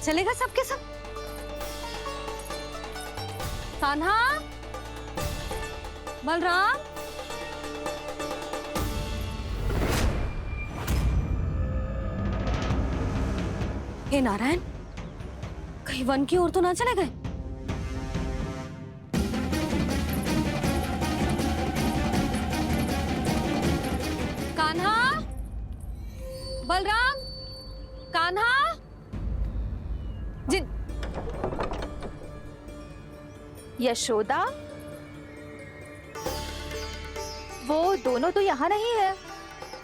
चलेगा सबके सब। कान्हा, बलराम, हे नारायण, कहीं वन की ओर तो ना चले गए? कान्हा, बलराम, कान्हा, जिन यशोदा, वो दोनों तो यहाँ नहीं है।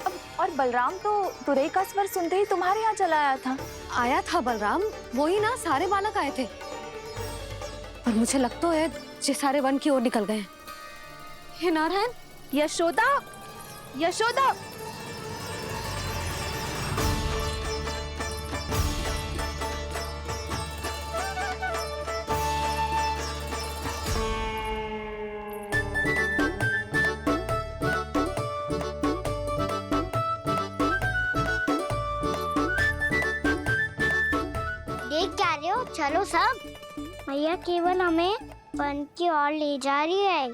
अब और बलराम तो तुरई का स्वर सुनते ही तुम्हारे यहाँ चला आया था। आया था बलराम, वही ना, सारे बालक आए थे। पर मुझे लगता है ये सारे वन की ओर निकल गए हैं। हे नारायण, यशोदा, यशोदा, देख क्या रहे हो? चलो सब। मैया केवल हमें वन की ओर ले जा रही है।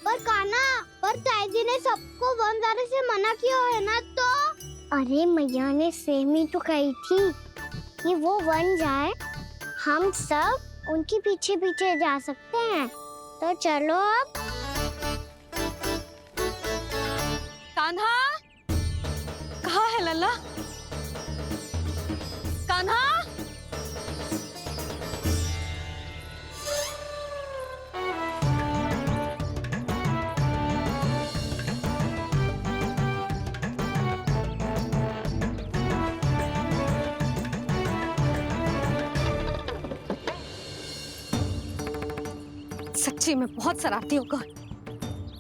पर कान्हा, पर ताईजी ने सबको वन जाने से मना किया है ना तो? अरे मैया ने सेमी तो कही थी कि वो वन जाए, हम सब उनके पीछे पीछे जा सकते हैं। तो चलो अब। कान्हा, कहाँ है लल्ला? कान्हा, सच्ची में बहुत शरारती होगा।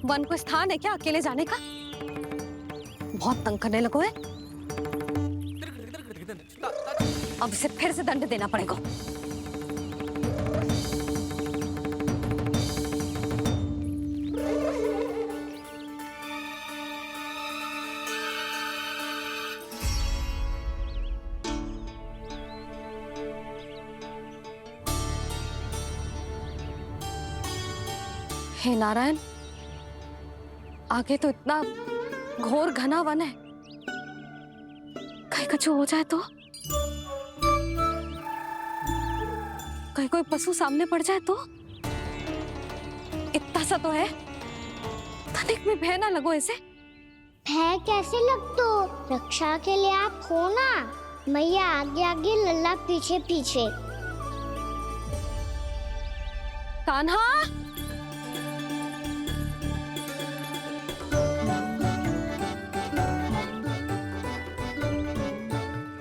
वन को स्थान है क्या अकेले जाने का? बहुत तंग करने लगो है। अब इसे फिर से दंड देना पड़ेगा। हे नारायण, आगे तो इतना घोर घना वन है, कहीं कुछ हो जाए तो? कहीं कोई पशु सामने पड़ जाए तो? इतना सा तो है, तनिक भी भय ना लगो इसे। भय कैसे लग तो? रक्षा के लिए आप हो ना। मैया आगे आगे, लल्ला पीछे पीछे। कान्हा,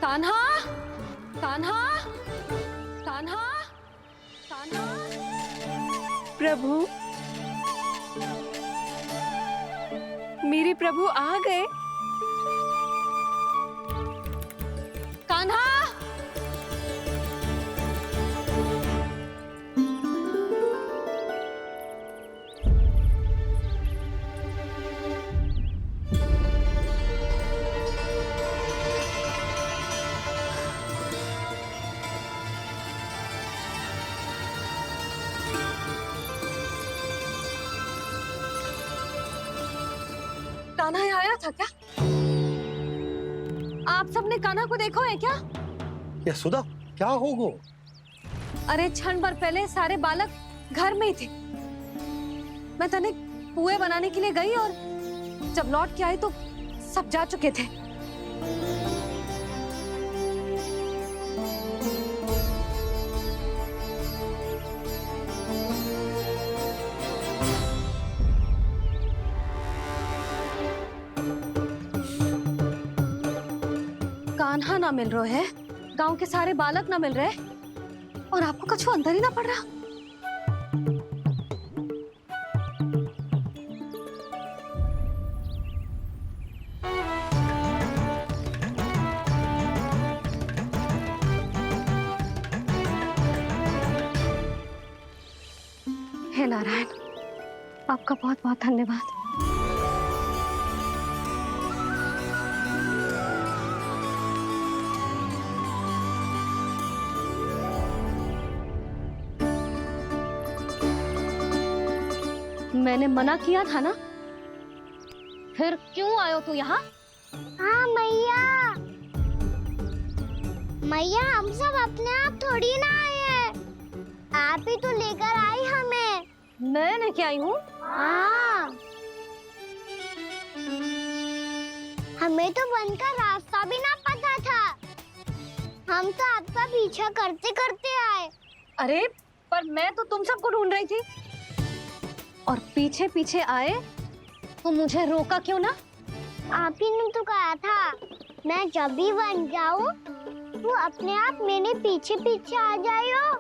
कान्हा, कान्हा, कान्हा, कान्हा। प्रभु, मेरे प्रभु आ गए। कान्हा, कान्हा यहाँ आया था क्या? आप सबने कान्हा को देखो है क्या? यशोदा, क्या हो गो? अरे क्षण भर पहले सारे बालक घर में ही थे। मैं तनिक पुए बनाने के लिए गई और जब लौट के आई तो सब जा चुके थे। कान्हा ना मिल रहे है, गांव के सारे बालक ना मिल रहे, और आपको कुछ अंदर ही ना पड़ रहा। हे नारायण, आपका बहुत बहुत धन्यवाद। मैंने मना किया था ना, फिर क्यों आयो तू यहाँ? हाँ मैया, मैया हम सब अपने आप थोड़ी ना आए हैं, आप ही तो लेकर आई हमें। मैं लेके आई हूँ? हाँ, हमें तो वन का रास्ता भी ना पता था, हम तो आपका पीछा करते करते आए। अरे पर मैं तो तुम सबको ढूंढ रही थी, और पीछे पीछे आए तो मुझे रोका क्यों ना? आप ही ने तो कहा था मैं जब भी बन जाऊं तू अपने आप मेरे पीछे पीछे आ जाइयो।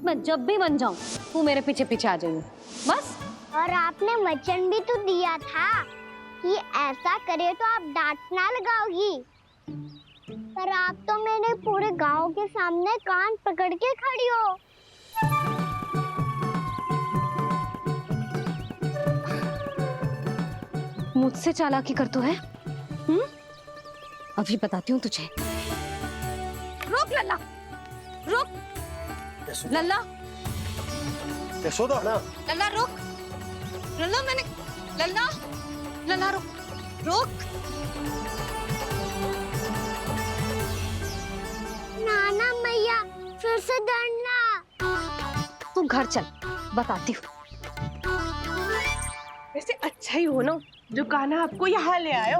मैं जब भी बन जाऊं तू मेरे पीछे पीछे आ जाइयो, बस। और आपने वचन भी तो दिया था कि ऐसा करे तो आप डांट ना लगाओगी, पर आप तो मेरे पूरे गांव के सामने कान पकड़ के खड़ी हो। मुझसे चालाकी कर तो है? अभी बताती हूँ तुझे। रुक लल्ला, रुक लल्ला, यशोदा ना, लल्ला रुक, लल्ला मैंने, लल्ला, लल्ला रुक, रुक। नाना मैया फिर से डरना। तू घर चल, बताती हूँ। वैसे अच्छा ही हो ना जो कान्हा आपको यहाँ ले आयो।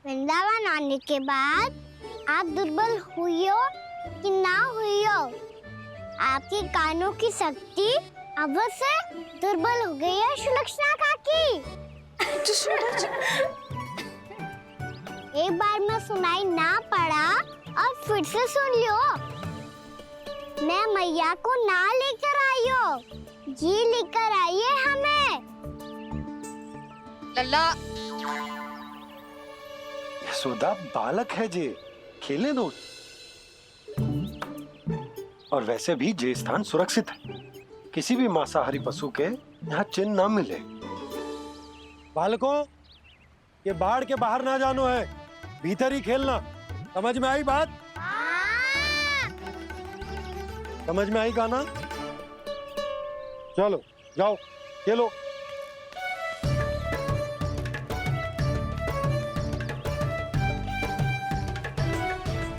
वृंदावन आने के बाद आप दुर्बल हुई हो कि ना हुई हो, आपके कानों की शक्ति अब से दुर्बल हो गई है सुलक्षणा काकी। एक बार में सुनाई ना पड़ा और फिर से सुन लियो। मैं मैया को ना लेकर आई हो, जी लेकर आई है हमें। लल्ला, यशोदा बालक है जे, खेलने दो। और वैसे भी जे स्थान सुरक्षित है, किसी भी मांसाहारी पशु के यहाँ चिन्ह ना मिले। बालकों, ये बाढ़ के बाहर ना जानो है, भीतर ही खेलना। समझ में आई बात? समझ में आई गाना? चलो जाओ खेलो।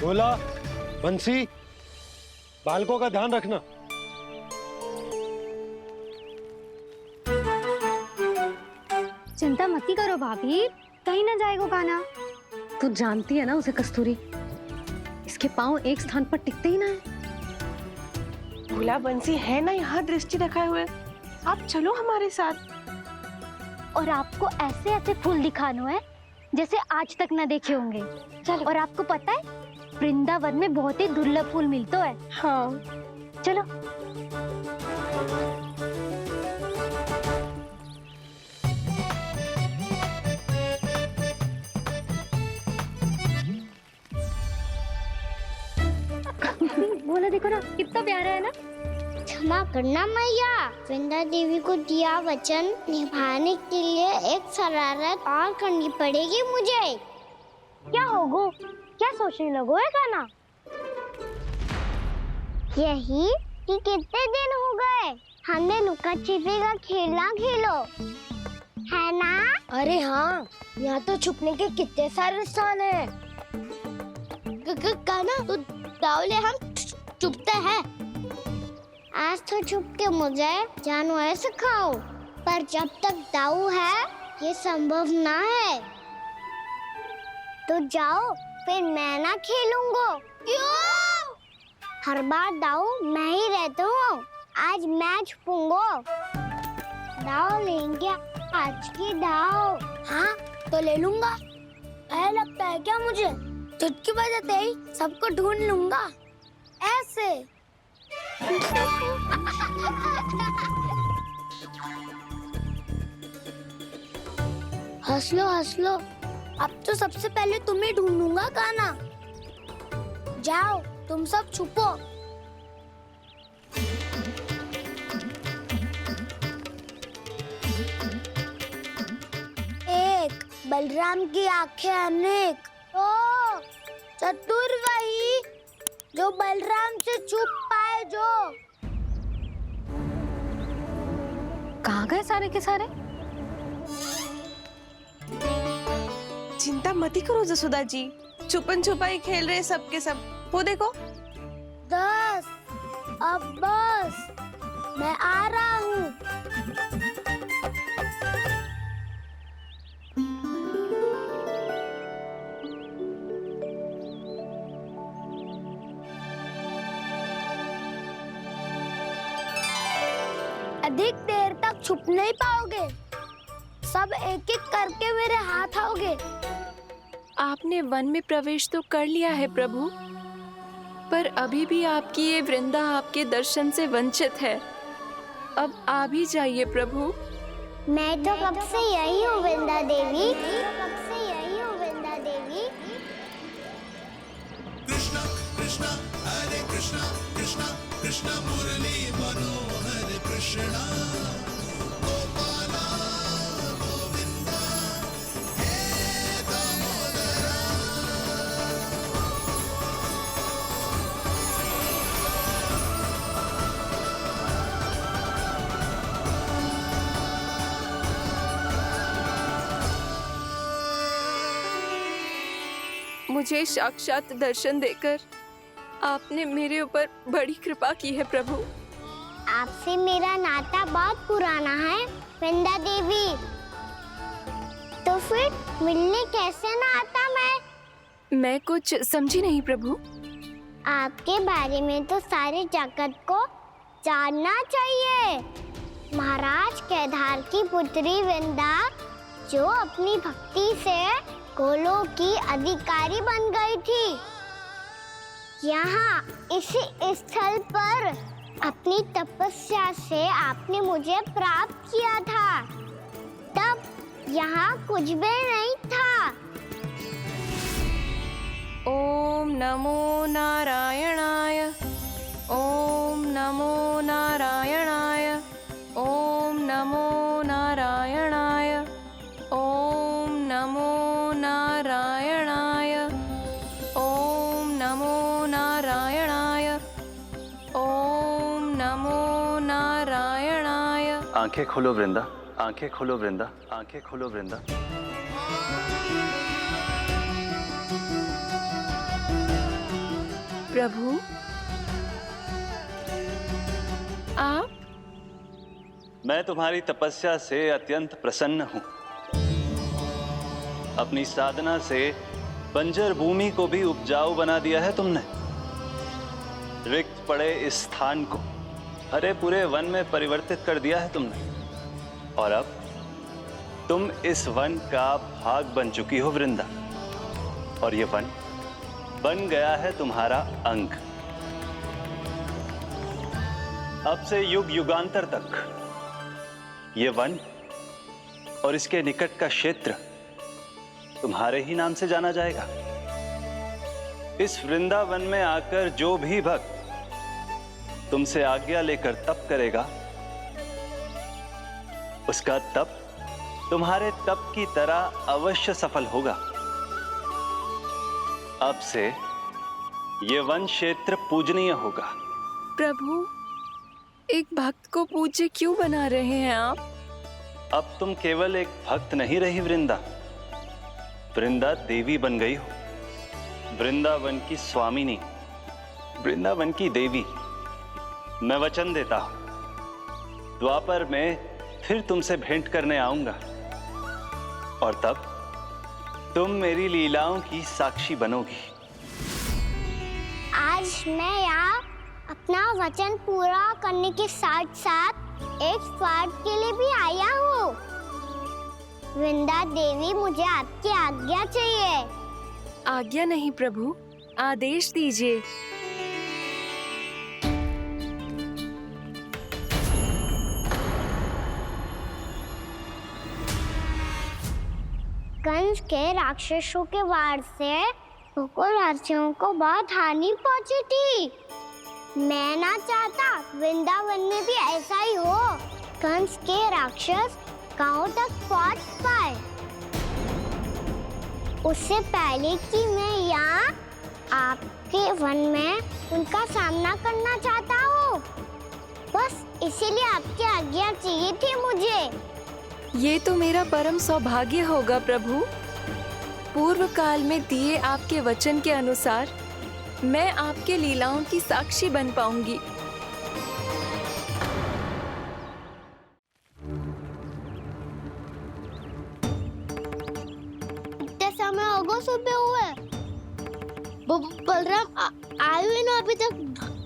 बोला बंसी, बालकों का ध्यान रखना। चिंता मत करो भाभी, कहीं ना जाएगा कान्हा। तू जानती है ना उसे कस्तूरी, इसके पांव एक स्थान पर टिकते ही ना है। भोला बंसी है ना यहाँ दृष्टि रखाए हुए, आप चलो हमारे साथ। और आपको ऐसे ऐसे फूल दिखानो है जैसे आज तक न देखे होंगे। चलो। और आपको पता है वृंदावन में बहुत ही दुर्लभ फूल मिलते हैं। हाँ चलो। बोला देखो ना कितना प्यारा है ना। क्षमा करना मैया, वृंदा देवी को दिया वचन निभाने के लिए एक शरारत और करनी पड़ेगी मुझे। क्या होगो? क्या सोचने लगो है गाना? यही कि कितने दिन हो गए हमने लुका छिपी का खेलना खेलो, है ना? अरे हाँ, यहाँ तो छुपने के कितने सारे स्थान है। गाना तो दावले हम छुपते हैं। आज तो छुप के मुझे जानवर सिखाओ, पर जब तक दाऊ है ये संभव ना है। तो जाओ, फिर मैं ना खेलूंगा। क्यों? हर बार दाऊ मैं ही रहता हूँ, आज मैं छुपूंगा। दाऊ लेंगे आज की दाऊ। हाँ तो ले लूंगा। ऐसा लगता है क्या मुझे? चुटकी बजाते ही सबको ढूंढ लूंगा ऐसे। हंस लो, अब तो सबसे पहले तुम्हें ढूंढूंगा गाना। जाओ तुम सब छुपो। एक, बलराम की आंखें अनेक। ओ, चतुर वही जो बलराम से छुप पाए। जो कहाँ गए सारे के सारे? चिंता मत करो जसोदा जी, छुपन छुपाई खेल रहे सब के सब। वो देखो। 10 अब बस, मैं आ रहा हूँ। अधिक देर तक छुप नहीं पाओगे, सब एक एक करके मेरे हाथ आओगे। आपने वन में प्रवेश तो कर लिया है प्रभु, पर अभी भी आपकी ये वृंदा आपके दर्शन से वंचित है। अब आ भी जाइए प्रभु। मैं तो कब से यही हूँ वृंदा देवी, कब से यही हूँ वृंदा देवी। कृष्णा कृष्णा हरे कृष्णा कृष्णा कृष्णा मुरली मनोहर कृष्णा गोपाला गोविंदा हे दामोदरा। मुझे साक्षात दर्शन देकर आपने मेरे ऊपर बड़ी कृपा की है प्रभु। आपसे मेरा नाता बहुत पुराना है वृंदा देवी, तो फिर मिलने कैसे ना आता मैं कुछ समझी नहीं प्रभु। आपके बारे में तो सारे जगत को जानना चाहिए। महाराज केदार की पुत्री वृंदा, जो अपनी भक्ति से गोलोक की अधिकारी बन गई थी, यहाँ इसी स्थल पर अपनी तपस्या से आपने मुझे प्राप्त किया था। तब यहाँ कुछ भी नहीं था। ओम नमो नारायणाय, ओम नमो नारायणाय, ओम नमो नारायणाय, ओम नमो नारायणाय, ओम नमो नारायणाय, ओम नमो नारायणाय। आंखें खोलो वृंदा, आंखें खोलो वृंदा, आंखें खोलो वृंदा। प्रभु आप? मैं तुम्हारी तपस्या से अत्यंत प्रसन्न हूं। अपनी साधना से बंजर भूमि को भी उपजाऊ बना दिया है तुमने। रिक्त पड़े इस स्थान को हरे पूरे वन में परिवर्तित कर दिया है तुमने, और अब तुम इस वन का भाग बन चुकी हो वृंदा, और ये वन बन गया है तुम्हारा अंग। अब से युग युगांतर तक ये वन और इसके निकट का क्षेत्र तुम्हारे ही नाम से जाना जाएगा। इस वृंदावन में आकर जो भी भक्त तुमसे आज्ञा लेकर तप करेगा, उसका तप तुम्हारे तप की तरह अवश्य सफल होगा। अब से ये वन क्षेत्र पूजनीय होगा। प्रभु, एक भक्त को पूज्य क्यों बना रहे हैं आप? अब तुम केवल एक भक्त नहीं रही वृंदा, वृंदा देवी बन गई हो। वृंदावन की स्वामिनी, वृंदावन की देवी। मैं वचन देता हूं, द्वापर में फिर तुमसे भेंट करने आऊंगा, और तब तुम मेरी लीलाओं की साक्षी बनोगी। आज मैं यहाँ अपना वचन पूरा करने के साथ साथ एक स्वार्थ के लिए भी आया हूँ। वृंदा देवी, मुझे आपकी आज्ञा चाहिए। आज्ञा नहीं प्रभु, आदेश दीजिए। कंस के राक्षसों के वार से गोकुलवासियों को बहुत हानि पहुंची थी। मैं ना चाहता वृंदावन में भी ऐसा ही हो। कंस के राक्षस गांव तक पहुंच पाए, उससे पहले कि मैं यहाँ आपके वन में उनका सामना करना चाहता हूँ। बस इसीलिए आपकी आज्ञा चाहिए थी मुझे। ये तो मेरा परम सौभाग्य होगा प्रभु। पूर्व काल में दिए आपके वचन के अनुसार मैं आपके लीलाओं की साक्षी बन पाऊंगी। इतने समय हो गए सुबह हुए। बलराम आए हुए ना अभी तक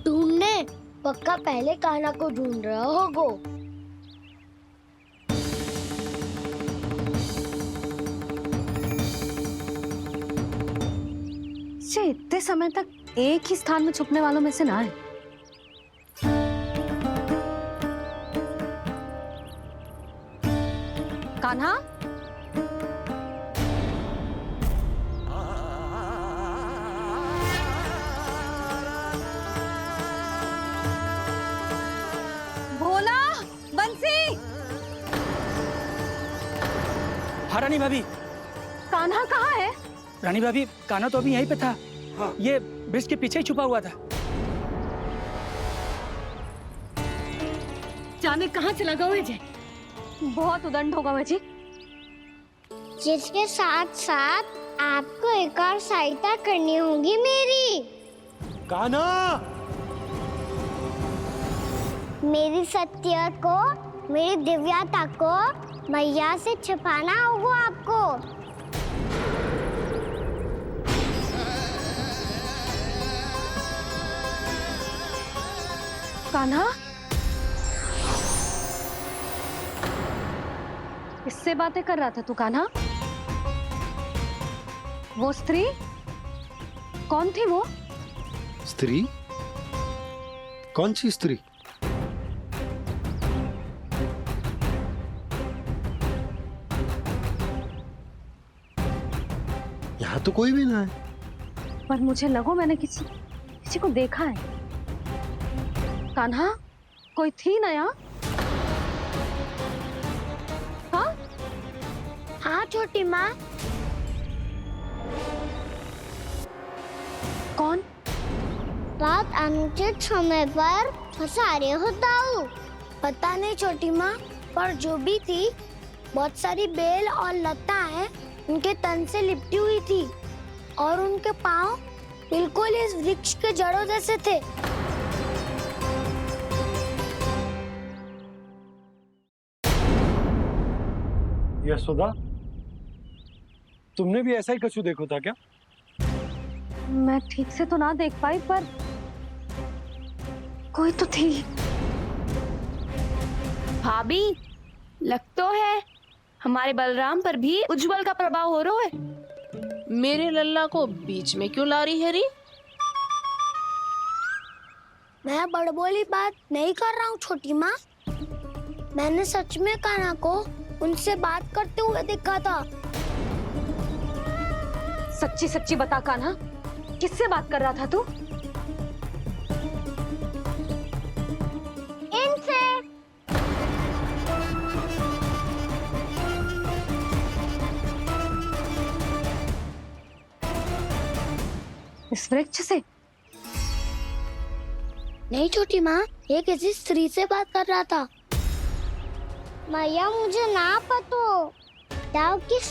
ढूंढने। पक्का पहले कान्हा को ढूंढ रहा होगा। इतने समय तक एक ही स्थान में छुपने वालों में से ना है। कान्हा, भोला, बंसी। हाँ रानी भाभी। कान्हा कहाँ है? रानी भाभी, कान्हा तो अभी यहीं पे था। हाँ। ये ब्रिज के पीछे ही छुपा हुआ था। जाने कहाँ चला गया है जी? बहुत उदंड होगा वह जी। जिसके साथ साथ आपको एक और सहायता करनी होगी मेरी। कान्हा, मेरी सत्य को, मेरी दिव्यता को मैया से छिपाना होगा आपको। कान्हा, किससे बातें कर रहा था तू कान्हा? वो स्त्री कौन थी? वो स्त्री? कौन सी स्त्री? यहाँ तो कोई भी ना है। पर मुझे लगो मैंने किसी को देखा है। कान्हा, कोई थी ना यहाँ? हाँ? हाँ छोटी माँ। कौन? रात अनुचित समय पर फंसा रहे हो दाऊ। पता नहीं छोटी माँ, पर जो भी थी बहुत सारी बेल और लताएं उनके तन से लिपटी हुई थी और उनके पाँव बिल्कुल इस वृक्ष के जड़ों जैसे थे। यशोदा, तुमने भी ऐसा ही कछु देखो था क्या? मैं ठीक से तो ना देख पाई, पर कोई तो थी। भाभी, लग तो है हमारे बलराम पर भी उज्जवल का प्रभाव हो रहा है। मेरे लल्ला को बीच में क्यों ला रही है री? मैं बड़बोली बात नहीं कर रहा हूँ छोटी माँ। मैंने सच में कान्हा को उनसे बात करते हुए देखा था। सच्ची सच्ची बता कान्हा, किससे बात कर रहा था तू? इनसे। इस वृक्ष से? नहीं छोटी माँ, ये किसी स्त्री से बात कर रहा था। मैया मुझे ना पतो दाऊ किस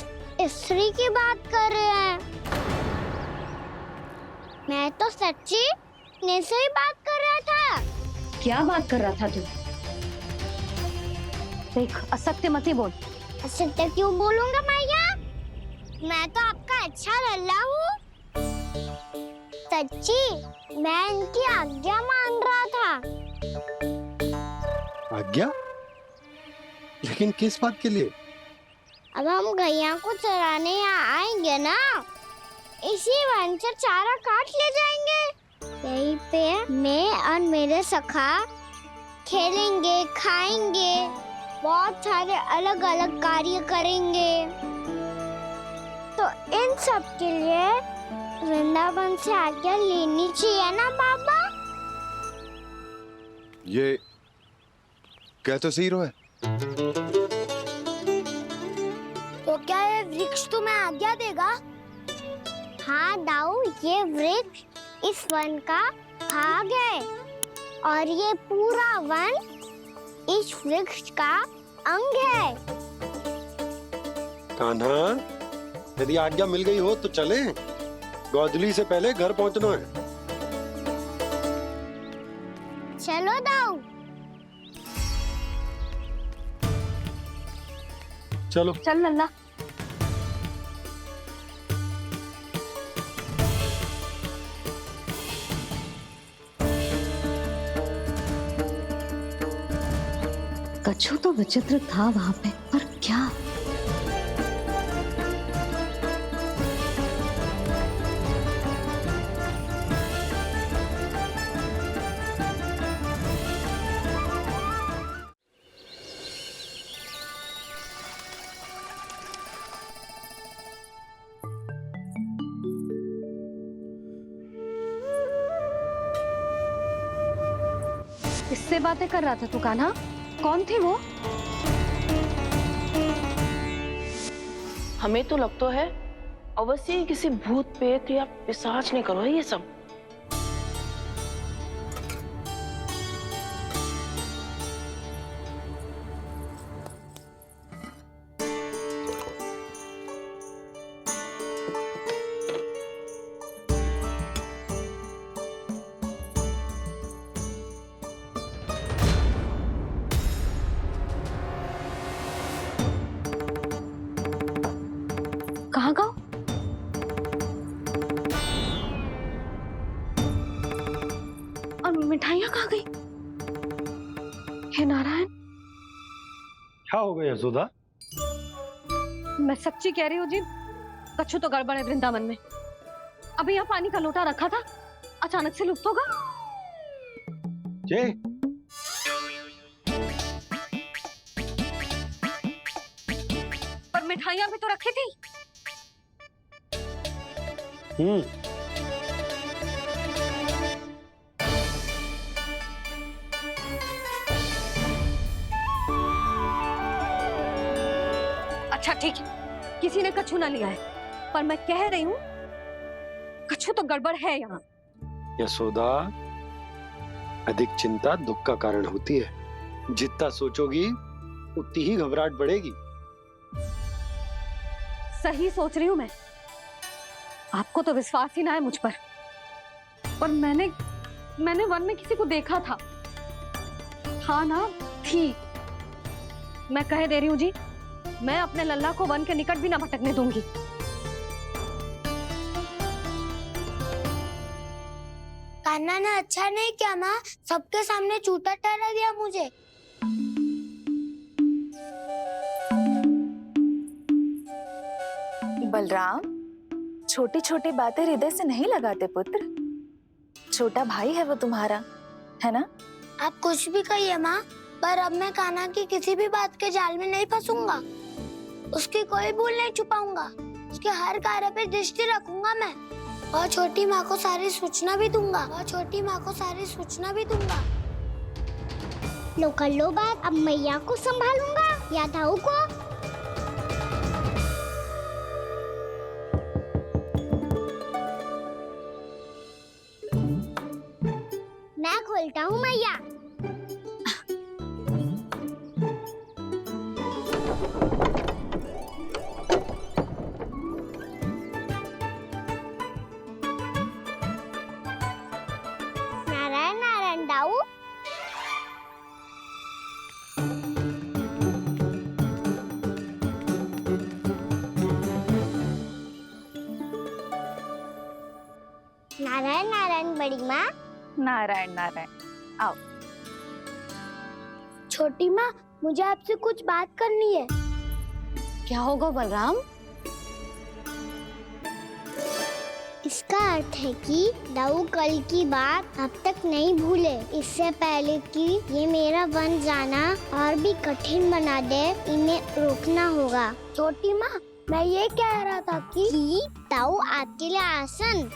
स्त्री की बात कर रहे हैं। मैं तो सच्ची ने से ही बात कर रहा था। क्या बात कर रहा था तू? देख, असत्य मत ही बोल। असत्य क्यों बोलूंगा मैया? मैं तो आपका अच्छा लल्ला हूँ। सच्ची मैं इनकी आज्ञा मान रहा था। आज्ञा? लेकिन किस बात के लिए? अब हम गैया को चराने यहाँ आएंगे ना, इसी वन से चारा काट ले जाएंगे। यहीं पे मैं और मेरे सखा खेलेंगे, खाएंगे, बहुत सारे अलग अलग कार्य करेंगे। तो इन सब के लिए वृंदावन से आज्ञा लेनी चाहिए ना बाबा? ये क्या तो सही रो है। तो क्या ये वृक्ष तुम्हें आज्ञा देगा? हाँ दाऊ, ये वृक्ष इस वन का भाग है और ये पूरा वन इस वृक्ष का अंग है। कान्हा, यदि आज्ञा मिल गई हो तो चले। गोधूली से पहले घर पहुंचना है। चलो दाऊ। चलो। चल लल्ला। कछु तो विचित्र था वहां पे, पर क्या? किससे बातें कर रहा था तू कान्हा? कौन थे वो? हमें तो लगता है अवश्य ही किसी भूत प्रेत या पिशाच ने करो है ये सब। कहाँ गाँव? और मिठाइयाँ कहाँ गई? हे नारायण! क्या हो गया यशोदा? मैं सच्ची कह रही हूँ जी, कछु तो गड़बड़ है वृंदावन में। अभी यहाँ पानी का लोटा रखा था, अचानक से लुप्त होगा। जय, पर मिठाइयाँ भी तो रखी थी। अच्छा ठीक है, किसी ने कछु ना लिया है, पर मैं कह रही हूँ कछु तो गड़बड़ है यहाँ। यशोदा, अधिक चिंता दुख का कारण होती है। जितना सोचोगी उतनी ही घबराहट बढ़ेगी। सही सोच रही हूँ मैं। आपको तो विश्वास ही ना है मुझ पर मैंने वन में किसी को देखा था। हाँ ना, थी। मैं कह दे रही हूँ जी, मैं अपने लल्ला को वन के निकट भी ना भटकने दूंगी। कान्हा ने अच्छा नहीं किया माँ, सबके सामने झूठा ठहरा दिया मुझे। बलराम, छोटी छोटी बातें हृदय से नहीं लगाते पुत्र। छोटा भाई है वो तुम्हारा, है ना? आप कुछ भी कहिए माँ, पर अब मैं कान्हा की किसी भी बात के जाल में नहीं फंसूंगा। उसकी कोई भूल नहीं छुपाऊंगा। उसके हर कार्य पे दृष्टि रखूंगा मैं, और छोटी माँ को सारी सूचना भी दूंगा। लो कर लो बात, अब मैया को संभालूंगा या दाऊ को। मैं खोलता हूँ मैया। नारायण नारायण दाऊ। नारायण नारायण बड़ी माँ। नारायण नारायण, आओ। छोटी माँ, मुझे आपसे कुछ बात करनी है। क्या होगा बलराम? इसका अर्थ है कि दाऊ कल की बात अब तक नहीं भूले। इससे पहले कि ये मेरा वन जाना और भी कठिन बना दे, इन्हें रोकना होगा। छोटी माँ, मैं ये कह रहा था कि दाऊ आपके लिए आसन।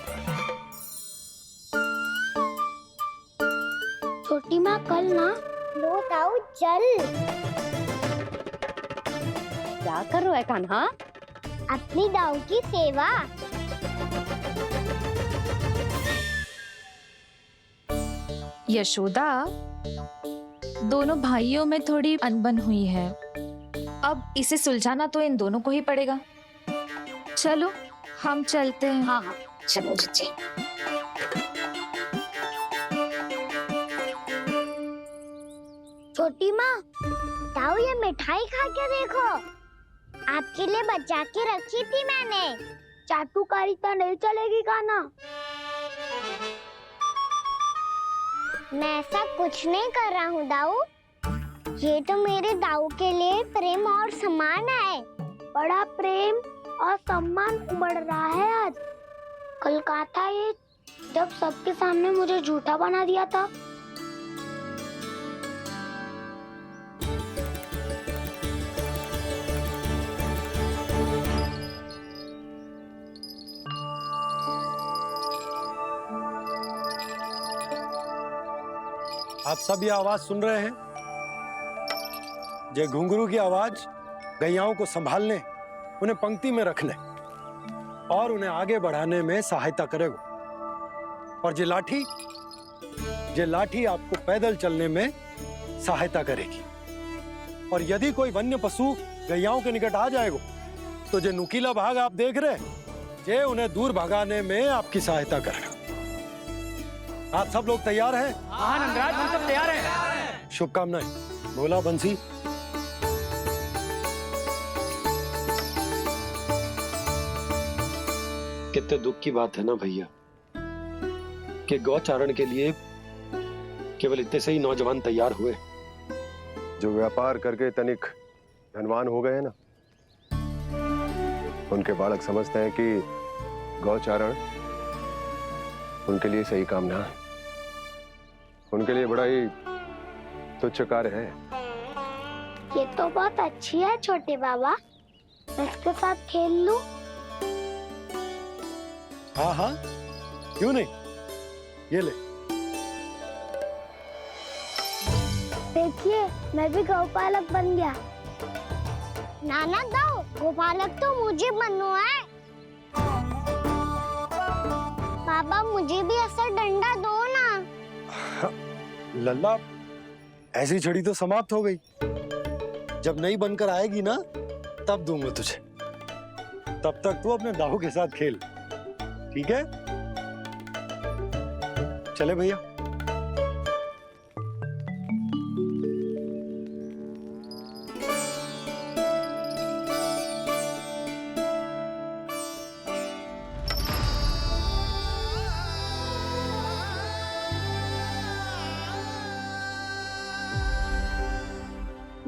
छोटी माँ, कल ना लो दाऊ चल। क्या कर रहा है कान्हा? अपनी दाऊ की सेवा। यशोदा, दोनों भाइयों में थोड़ी अनबन हुई है। अब इसे सुलझाना तो इन दोनों को ही पड़ेगा। चलो हम चलते हैं। हाँ हाँ चलो जी। छोटी माँ, ताऊ ये मिठाई खा के देखो, आपके लिए बचा के रखी थी मैंने। चाटुकारिता नहीं चलेगी काना। मैं ऐसा कुछ नहीं कर रहा हूँ दाऊ, ये तो मेरे दाऊ के लिए प्रेम और सम्मान है। बड़ा प्रेम और सम्मान उमड़ रहा है आज। कल कहा था ये, जब सबके सामने मुझे झूठा बना दिया था। आप सब ये आवाज सुन रहे हैं? ये घुंघरू की आवाज गैयाओं को संभालने, उन्हें पंक्ति में रखने और उन्हें आगे बढ़ाने में सहायता करेगा। और ये लाठी आपको पैदल चलने में सहायता करेगी। और यदि कोई वन्य पशु गैयाओं के निकट आ जाएगा तो जो नुकीला भाग आप देख रहे हैं, ये उन्हें दूर भगाने में आपकी सहायता करेगा। आप सब लोग तैयार हैं? हाँ नंदराज, हम सब तैयार हैं। शुभकामनाएं। बोला बंसी। कितने दुख की बात है ना भैया कि गौचारण के लिए केवल इतने से ही नौजवान तैयार हुए जो व्यापार करके तनिक धनवान हो गए हैं ना, उनके बालक समझते हैं कि गौचारण उनके लिए सही काम ना है, उनके लिए बड़ा ही तुच्छ कार्य है। ये तो बहुत अच्छी है छोटे बाबा, इसके साथ खेल लूं? हाँ हाँ, क्यों नहीं, ये ले। देखिए मैं भी गौपालक बन गया। नाना दाऊ, गौपालक तो मुझे बनना है। पापा मुझे भी ऐसा डंडा दो ना। लल्ला, ऐसी छड़ी तो समाप्त हो गई। जब नई बनकर आएगी ना तब दूंगा तुझे। तब तक तू अपने दाऊ के साथ खेल, ठीक है? चले भैया।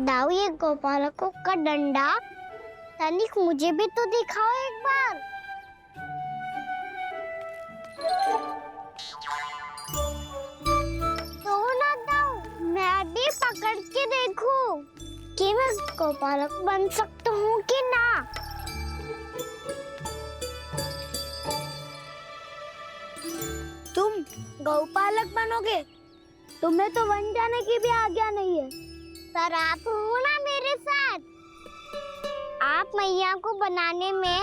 दाऊ, ये गोपालकों का डंडा तनिक मुझे भी तो दिखाओ एक बार। तो ना दाऊ, मैं भी पकड़ के देखूं कि मैं गोपालक बन सकता हूँ कि ना। तुम गौपालक बनोगे? तुम्हें तो वन जाने की भी आज्ञा नहीं है। पर आप हो ना मेरे साथ, आप मैया को बनाने में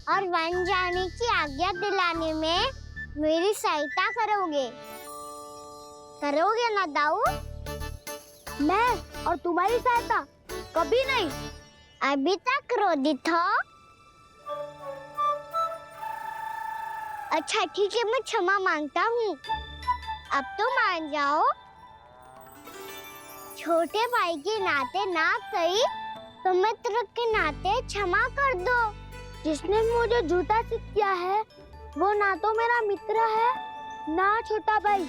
और वन जाने की आज्ञा दिलाने में मेरी सहायता करोगे ना दाऊ? मैं और तुम्हारी सहायता कभी नहीं। अभी तक क्रोधित हो? अच्छा ठीक है, मैं क्षमा मांगता हूँ। अब तो मान जाओ। छोटे भाई के नाते ना सही तो मित्र के नाते क्षमा कर दो। जिसने मुझे झूठा सिख किया है वो ना तो मेरा मित्र है ना छोटा भाई।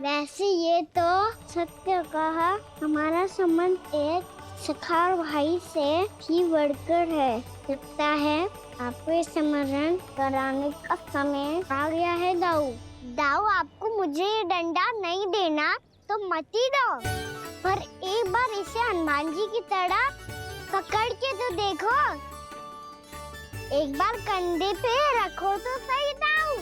वैसे ये तो सत्य कहा, हमारा संबंध एक सखार भाई से भी बढ़कर है। लगता है आपको स्मरण कराने का समय आ गया है दाऊ। दाऊ, आपको मुझे ये डंडा नहीं देना तो मत ही दो, पर एक बार इसे हनुमान जी की तरह पकड़ के तो देखो। एक बार कंधे पे रखो तो सही दाऊ,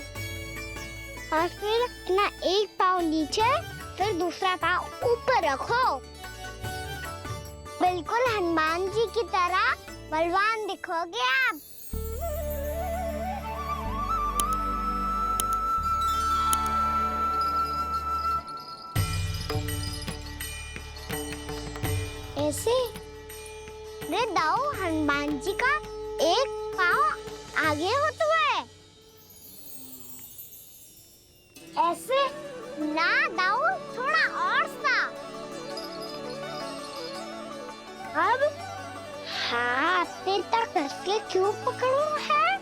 और फिर अपना एक पाँव नीचे फिर दूसरा पाँव ऊपर रखो। बिल्कुल हनुमान जी की तरह बलवान दिखोगे आप। ऐसे? रे दाऊ, हनुमान जी का एक पाँव आगे होता है। ऐसे ना दाऊ, थोड़ा और सा। अब हाथ पे तक कसके क्यों पकड़ू है?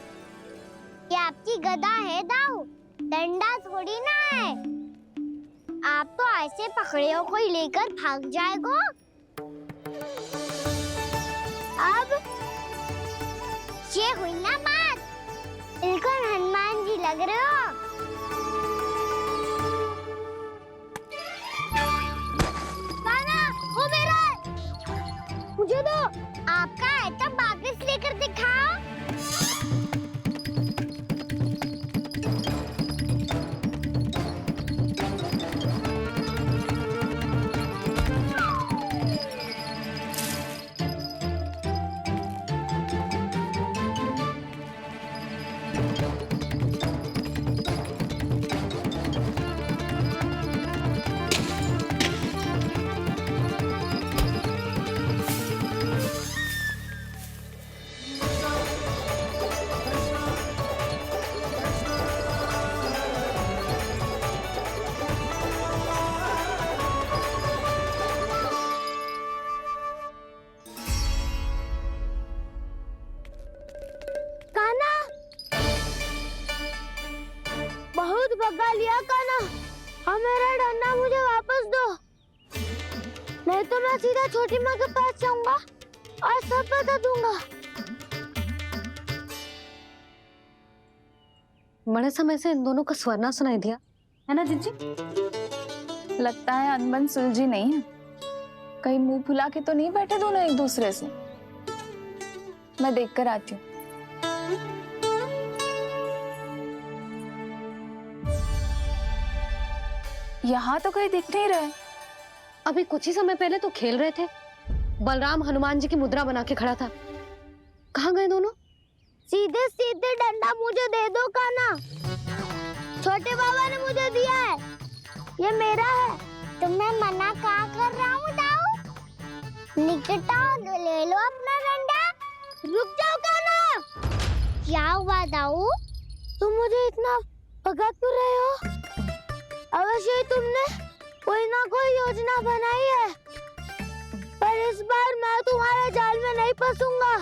ये आपकी गदा है दाऊ, डंडा थोड़ी ना है। आप तो ऐसे पकड़े हो कोई लेकर भाग जाएगा। अब ये हुई ना बात, बिल्कुल हनुमान जी लग रहे हो। कान्हा, वो मेरा है। मुझे दो, आपका आइटम वापस लेकर दिखाओ। बहुत भगा लिया कान्हा, अब मेरा डंडा मुझे वापस दो, नहीं तो मैं सीधा छोटी माँ के पास जाऊंगा और सब बता दूंगा। बड़े समय से इन दोनों का स्वर ना सुनाई दिया, है ना जीजी? लगता है अनबन सुलझी नहीं है। कहीं मुंह फुला के तो नहीं बैठे दोनों एक दूसरे से। मैं देख कर आती हूँ। यहाँ तो कहीं दिख नहीं रहे। अभी कुछ ही समय पहले तो खेल रहे थे। बलराम हनुमान जी की मुद्रा बना के खड़ा था। कहाँ गए दोनों? सीधे सीधे डंडा मुझे दे दो कान्हा, छोटे बाबा ने मुझे दिया है, ये मेरा है। तो मैं मना कहाँ कर रहा हूँ दाऊ? निकट आओ, ले लो अपना डंडा। रुक जाओ कान्हा। क्या हुआ दाऊ? तुम मुझे इतना भगा क्यों रहे हो? अवश्य ही तुमने कोई ना कोई योजना बनाई है, पर इस बार मैं तुम्हारे जाल में नहीं फंसूंगा।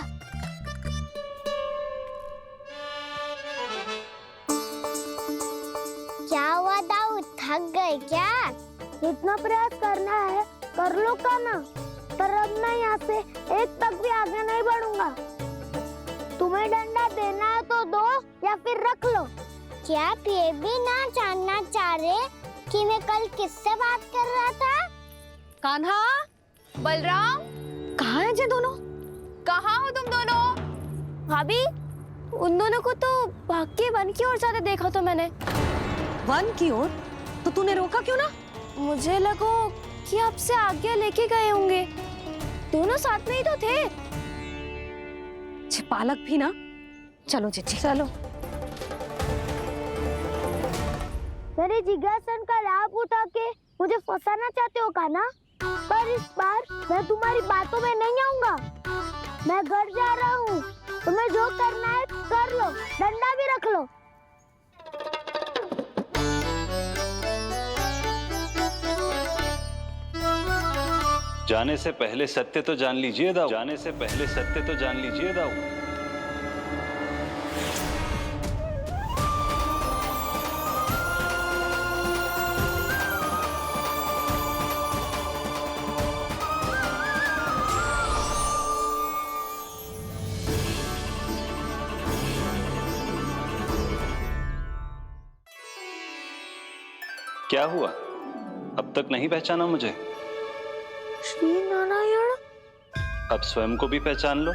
क्या हुआ दाऊ, थक गए क्या? इतना प्रयास करना है कर लो कान्हा, पर अब मैं यहाँ से एक तक भी आगे नहीं बढ़ूंगा। तुम्हें डंडा देना है तो दो या फिर रख लो। क्या आप ये भी ना जानना चाह रहे कि मैं कल किससे बात कर रहा था? कान्हा, बलराम, कहाँ हैं ये दोनों? कहाँ हो तुम दोनों? भाभी, उन दोनों को तो भाग के वन की ओर जाते देखा तो मैंने। वन की ओर? तो तूने रोका क्यों ना? मुझे लगा कि आपसे आगे लेके गए होंगे, दोनों साथ में ही तो थे। पालक भी ना। चलो जीजी, चलो। मेरे जिज्ञासन का लाभ उठा के मुझे फंसाना चाहते हो कान्हा, पर इस बार मैं तुम्हारी बातों में नहीं आऊंगा। मैं घर जा रहा हूँ, तुम्हें जो करना है कर लो, डंडा भी रख लो। जाने से पहले सत्य तो जान लीजिए दाऊ, जाने से पहले सत्य तो जान लीजिए दाऊ। क्या हुआ, अब तक नहीं पहचाना मुझे? श्री नारायण। अब स्वयं को भी पहचान लो।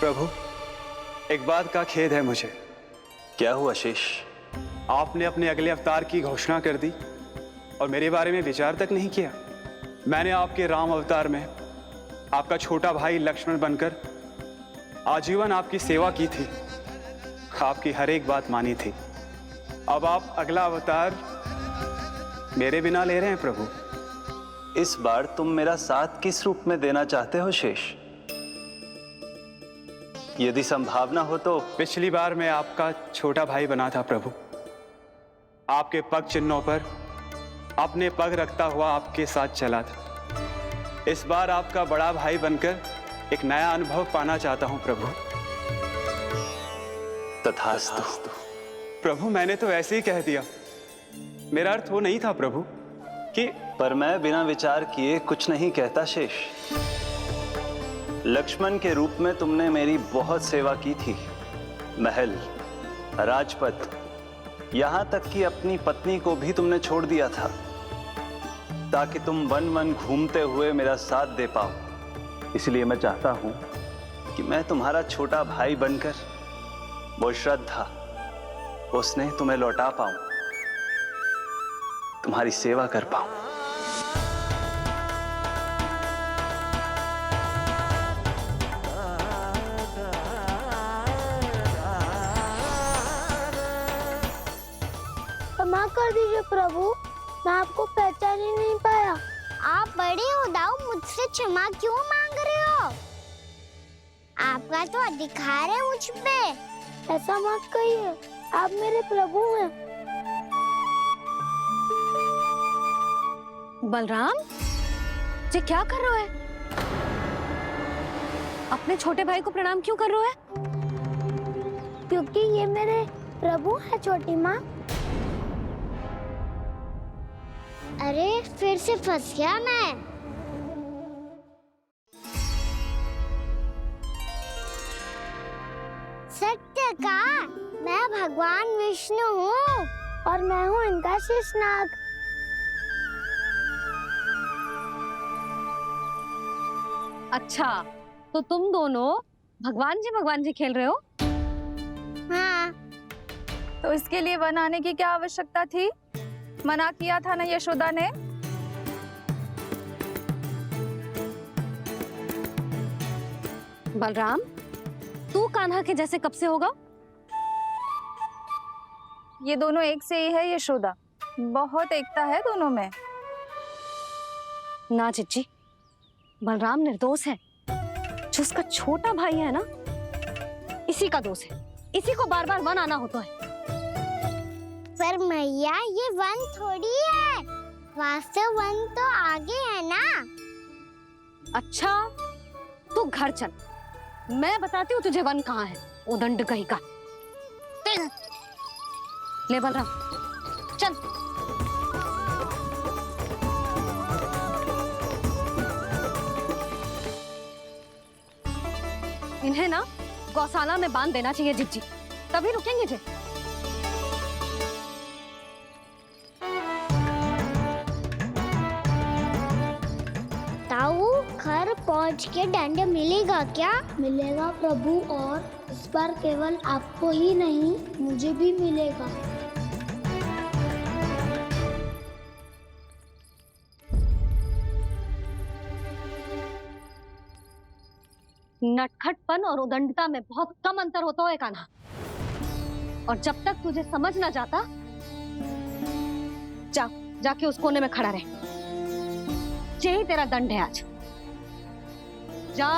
प्रभु, एक बात का खेद है मुझे। क्या हुआ शेष? आपने अपने अगले अवतार की घोषणा कर दी और मेरे बारे में विचार तक नहीं किया। मैंने आपके राम अवतार में आपका छोटा भाई लक्ष्मण बनकर आजीवन आपकी सेवा की थी, आपकी हर एक बात मानी थी। अब आप अगला अवतार मेरे बिना ले रहे हैं प्रभु। इस बार तुम मेरा साथ किस रूप में देना चाहते हो शेष? यदि संभावना हो तो। पिछली बार मैं आपका छोटा भाई बना था प्रभु, आपके पग चिन्हों पर अपने पग रखता हुआ आपके साथ चला था। इस बार आपका बड़ा भाई बनकर एक नया अनुभव पाना चाहता हूं प्रभु। तथास्तु। प्रभु मैंने तो ऐसे ही कह दिया, मेरा अर्थ वो नहीं था प्रभु कि। पर मैं बिना विचार किए कुछ नहीं कहता शेष। लक्ष्मण के रूप में तुमने मेरी बहुत सेवा की थी। महल, राजपथ, यहां तक कि अपनी पत्नी को भी तुमने छोड़ दिया था ताकि तुम वन वन घूमते हुए मेरा साथ दे पाओ। इसलिए मैं चाहता हूं कि मैं तुम्हारा छोटा भाई बनकर वो श्रद्धा, वो स्नेह तुम्हें लौटा पाऊं, तुम्हारी सेवा कर पाऊं। क्षमा कर दीजिए प्रभु, मैं आपको पहचान ही नहीं पाया। आप बड़े हो दाऊ, मुझसे क्षमा क्यों मांग रहे हो? आपका तो अधिकार है मुझ पे। ऐसा मत कहिए, आप मेरे प्रभु हैं। बलराम, ये क्या कर रहे हो? अपने छोटे भाई को प्रणाम क्यों कर रहे हो? क्योंकि ये मेरे प्रभु है छोटी माँ। अरे फिर से फंस गया मैं। सत्य का, मैं भगवान विष्णु हूँ और मैं हूँ इनका शेषनाग। अच्छा, तो तुम दोनों भगवान जी खेल रहे हो? हाँ। तो इसके लिए वन आने की क्या आवश्यकता थी? मना किया था ना यशोदा ने। बलराम, तू कान्हा के जैसे कब से होगा? ये दोनों एक से ही है यशोदा, बहुत एकता है दोनों में। ना चिच्ची, बलराम निर्दोष है। जो उसका छोटा भाई है ना, इसी का दोष है। इसी को बार बार वन आना होता है। पर मैया, ये वन थोड़ी है, वास्तव वन तो आगे है ना। अच्छा, तू घर चल, मैं बताती हूँ तुझे वन कहाँ है। उदंड कहीं का। ले बलराम, चल। इन्हें ना गौशाला में बांध देना चाहिए जिज्जी, तभी रुकेंगे जे। ताऊ, घर पहुंच के दंड मिलेगा क्या? मिलेगा प्रभु, और इस बार केवल आपको ही नहीं, मुझे भी मिलेगा। नटखटपन और उदंडता में बहुत कम अंतर होता है कान्हा, और जब तक तुझे समझ ना जाता, जाके उस कोने में खड़ा रहे। यही तेरा दंड है आज। जा।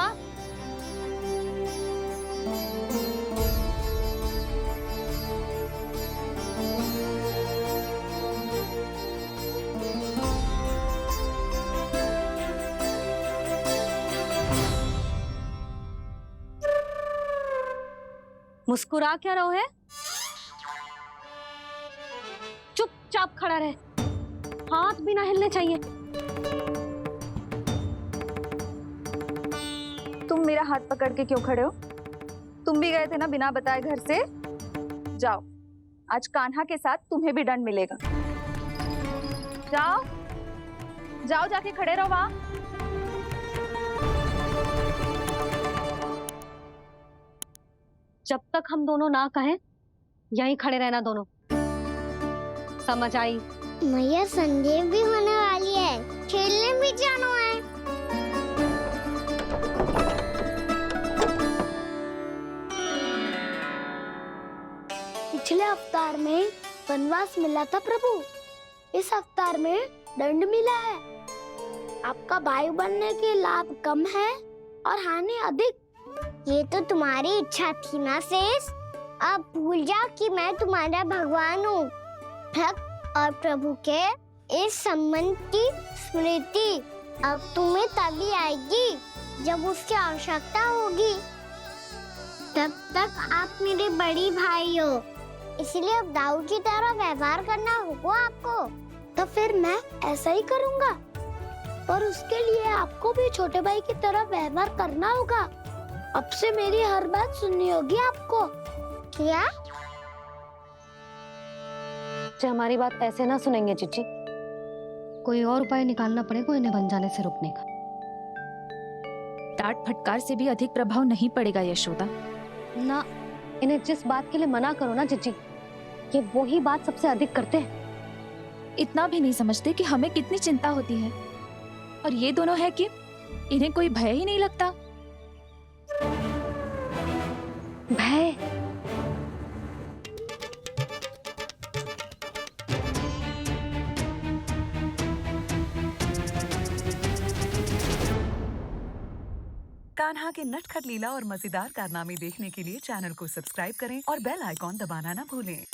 मुस्कुरा क्या रहो है? चुपचाप खड़ा रहे, हाथ भी ना हिलने चाहिए। तुम मेरा हाथ पकड़ के क्यों खड़े हो? तुम भी गए थे ना बिना बताए घर से। जाओ, आज कान्हा के साथ तुम्हें भी दंड मिलेगा। जाओ जाओ, जाके खड़े रहो वहां। जब तक हम दोनों ना कहें, यहीं खड़े रहना दोनों। समझ आई? मैया संडे भी होने वाली है, खेलने भी जाना है। पिछले अवतार में वनवास मिला था प्रभु, इस अवतार में दंड मिला है। आपका भाई बनने के लाभ कम है और हानि अधिक। ये तो तुम्हारी इच्छा थी ना शेष। अब भूल जाओ कि मैं तुम्हारा भगवान हूँ। भक्त और प्रभु के इस संबंध की स्मृति अब तुम्हें तभी आएगी जब उसकी आवश्यकता होगी। तब तक आप मेरे बड़ी भाई हो, इसलिए अब दाऊ की तरह व्यवहार करना होगा आपको। तो फिर मैं ऐसा ही करूँगा, पर उसके लिए आपको भी छोटे भाई की तरह व्यवहार करना होगा। अब से मेरी हर बात सुननी होगी आपको। क्या? जो हमारी बात ऐसे ना सुनेंगे चिची, कोई और उपाय निकालना पड़ेगा इन्हें बन जाने से रोकने का। डांट फटकार से भी अधिक प्रभाव नहीं पड़ेगा यशोदा। ना, इन्हें जिस बात के लिए मना करो ना चिची, ये वो ही बात सबसे अधिक करते हैं। इतना भी नहीं समझते कि हमें कितनी चिंता होती है, और ये दोनों है कि इन्हें कोई भय ही नहीं लगता। भय? कान्हा के नटखट लीला और मजेदार कारनामे देखने के लिए चैनल को सब्सक्राइब करें और बेल आइकॉन दबाना ना भूलें।